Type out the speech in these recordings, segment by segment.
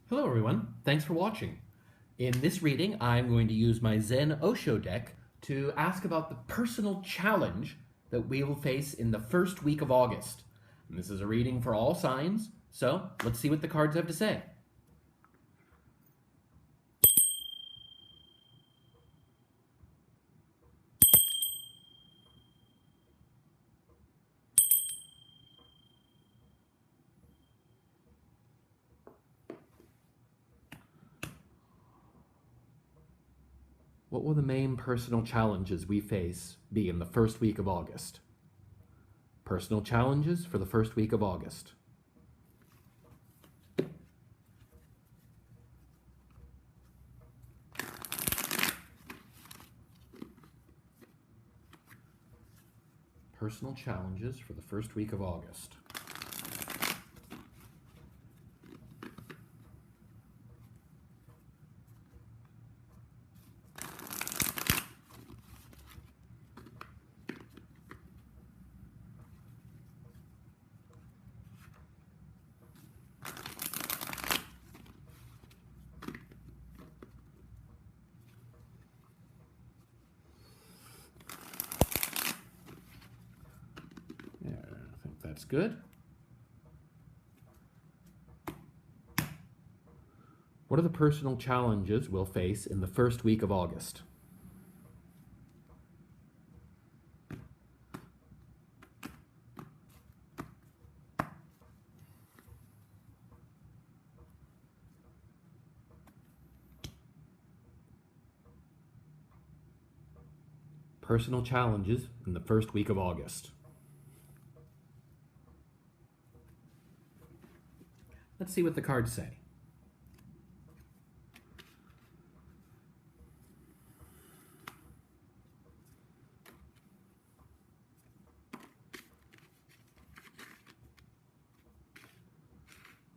Hello everyone, thanks for watching. In this reading, I'm going to use my Zen Osho deck to ask about the personal challenge that we will face in the first week of August. And this is a reading for all signs, so let's see what the cards have to say. What will the main personal challenges we face be in the first week of August? Personal challenges for the first week of August. Personal challenges for the first week of August. That's good. What are the personal challenges we'll face in the first week of August? Personal challenges in the first week of August. Let's see what the cards say.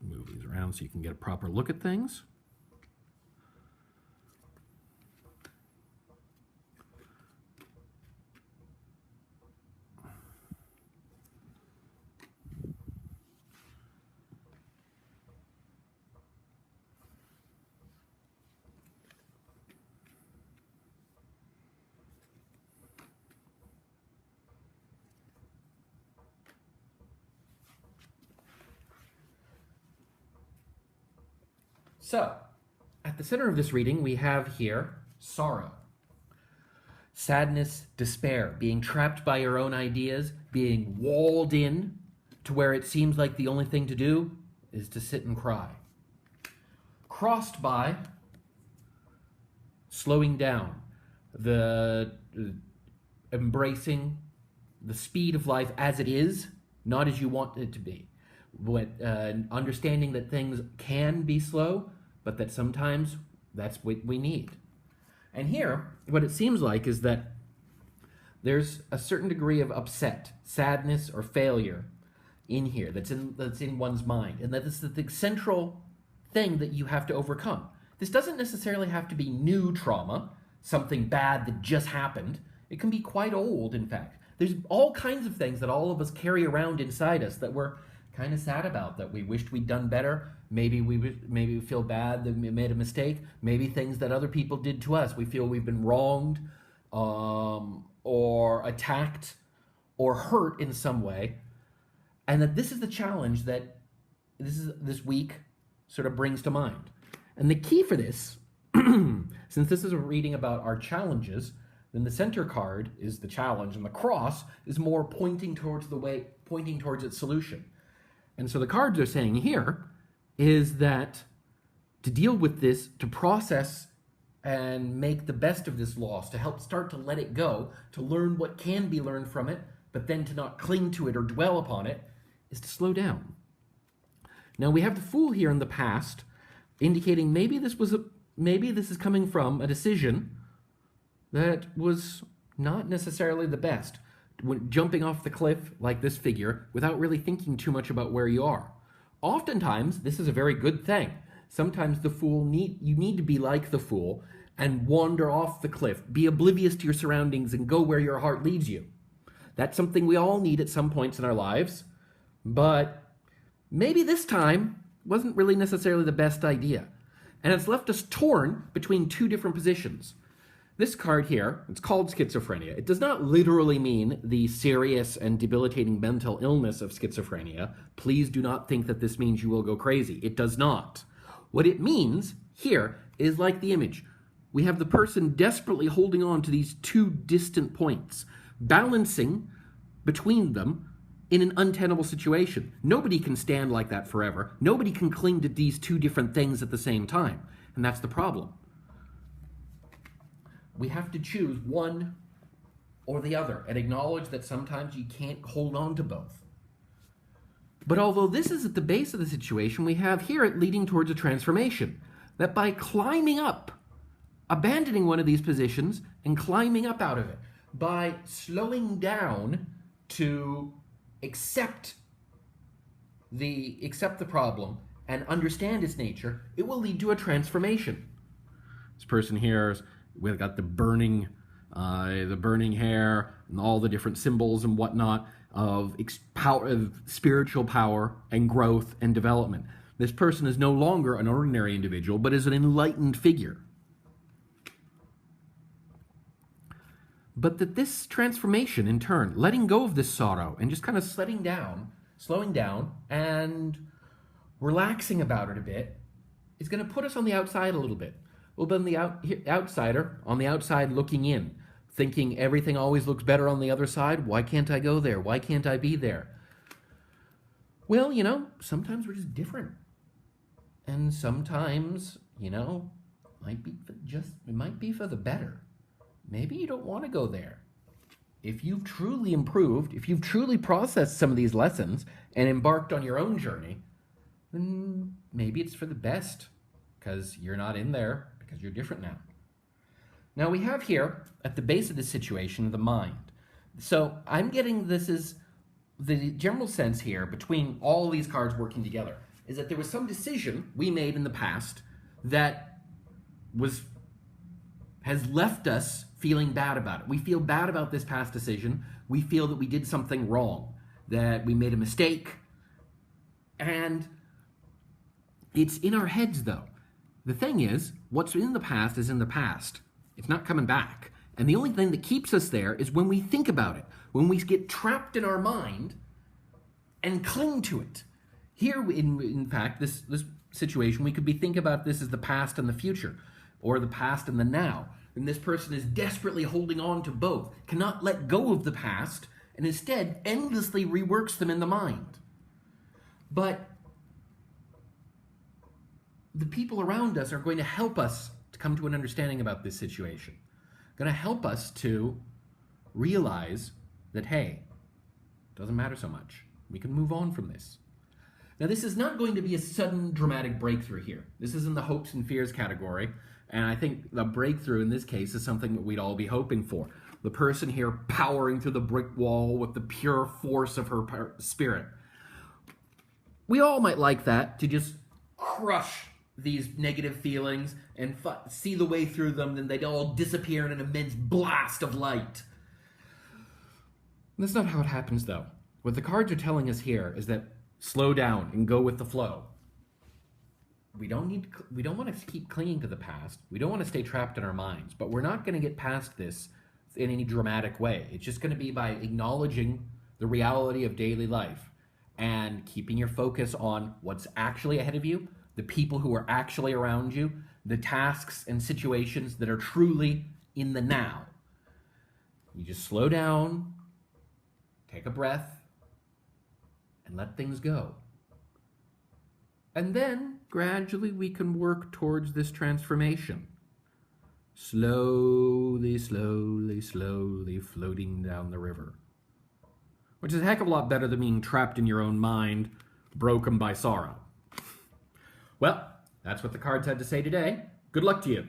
Move these around so you can get a proper look at things. So, at the center of this reading, we have here sorrow, sadness, despair, being trapped by your own ideas, being walled in to where it seems like the only thing to do is to sit and cry. Crossed by slowing down, the embracing the speed of life as it is, not as you want it to be. Understanding that things can be slow, but that sometimes that's what we need. And here, what it seems like is that there's a certain degree of upset, sadness, or failure in here that's in one's mind, and that this is the central thing that you have to overcome. This doesn't necessarily have to be new trauma, something bad that just happened. It can be quite old, in fact. There's all kinds of things that all of us carry around inside us that we're kind of sad about, that we wished we'd done better. Maybe we feel bad that we made a mistake. Maybe things that other people did to us. We feel we've been wronged, or attacked, or hurt in some way, and that this is the challenge that this week sort of brings to mind. And the key for this, since this is a reading about our challenges, then the center card is the challenge, and the cross is more pointing towards its solution. And so the cards are saying here is that to deal with this, to process and make the best of this loss, to help start to let it go, to learn what can be learned from it, but then to not cling to it or dwell upon it, is to slow down. Now we have the Fool here in the past, indicating maybe this is coming from a decision that was not necessarily the best. When jumping off the cliff like this figure without really thinking too much about where you are. Oftentimes, this is a very good thing. Sometimes you need to be like the Fool and wander off the cliff, be oblivious to your surroundings and go where your heart leads you. That's something we all need at some points in our lives, but maybe this time wasn't really necessarily the best idea. And it's left us torn between two different positions. This card here, it's called schizophrenia. It does not literally mean the serious and debilitating mental illness of schizophrenia. Please do not think that this means you will go crazy. It does not. What it means here is like the image. We have the person desperately holding on to these two distant points, balancing between them in an untenable situation. Nobody can stand like that forever. Nobody can cling to these two different things at the same time. And that's the problem. We have to choose one or the other and acknowledge that sometimes you can't hold on to both. But although this is at the base of the situation, we have here it leading towards a transformation. That by climbing up, abandoning one of these positions and climbing up out of it, by slowing down to accept the problem and understand its nature, it will lead to a transformation. This person here, we've got the burning hair and all the different symbols and whatnot of spiritual power and growth and development. This person is no longer an ordinary individual, but is an enlightened figure. But that this transformation, in turn, letting go of this sorrow and just kind of slowing down, and relaxing about it a bit, is going to put us on the outside a little bit. We'll be the outsider on the outside looking in, thinking everything always looks better on the other side. Why can't I go there? Why can't I be there? Well, sometimes we're just different. And sometimes, it might be for the better. Maybe you don't want to go there. If you've truly improved, if you've truly processed some of these lessons and embarked on your own journey, then maybe it's for the best, because you're not in there, because you're different now. Now we have here, at the base of this situation, the mind. So I'm getting this is the general sense here between all these cards working together, is that there was some decision we made in the past that has left us feeling bad about it. We feel bad about this past decision. We feel that we did something wrong, that we made a mistake. And it's in our heads, though. The thing is, what's in the past is in the past. It's not coming back. And the only thing that keeps us there is when we think about it, when we get trapped in our mind and cling to it. Here, in fact, this situation, we could be thinking about this as the past and the future, or the past and the now. And this person is desperately holding on to both, cannot let go of the past, and instead endlessly reworks them in the mind. But the people around us are going to help us to come to an understanding about this situation. Going to help us to realize that, hey, it doesn't matter so much. We can move on from this. Now, this is not going to be a sudden dramatic breakthrough here. This is in the hopes and fears category. And I think the breakthrough in this case is something that we'd all be hoping for. The person here powering through the brick wall with the pure force of her spirit. We all might like that, to just crush these negative feelings and see the way through them, then they'd all disappear in an immense blast of light. That's not how it happens, though. What the cards are telling us here is that slow down and go with the flow. We don't want to keep clinging to the past. We don't want to stay trapped in our minds, but we're not going to get past this in any dramatic way. It's just going to be by acknowledging the reality of daily life and keeping your focus on what's actually ahead of you, the people who are actually around you, the tasks and situations that are truly in the now. You just slow down, take a breath, and let things go. And then, gradually, we can work towards this transformation. Slowly, slowly, slowly floating down the river. Which is a heck of a lot better than being trapped in your own mind, broken by sorrow. Well, that's what the cards had to say today. Good luck to you.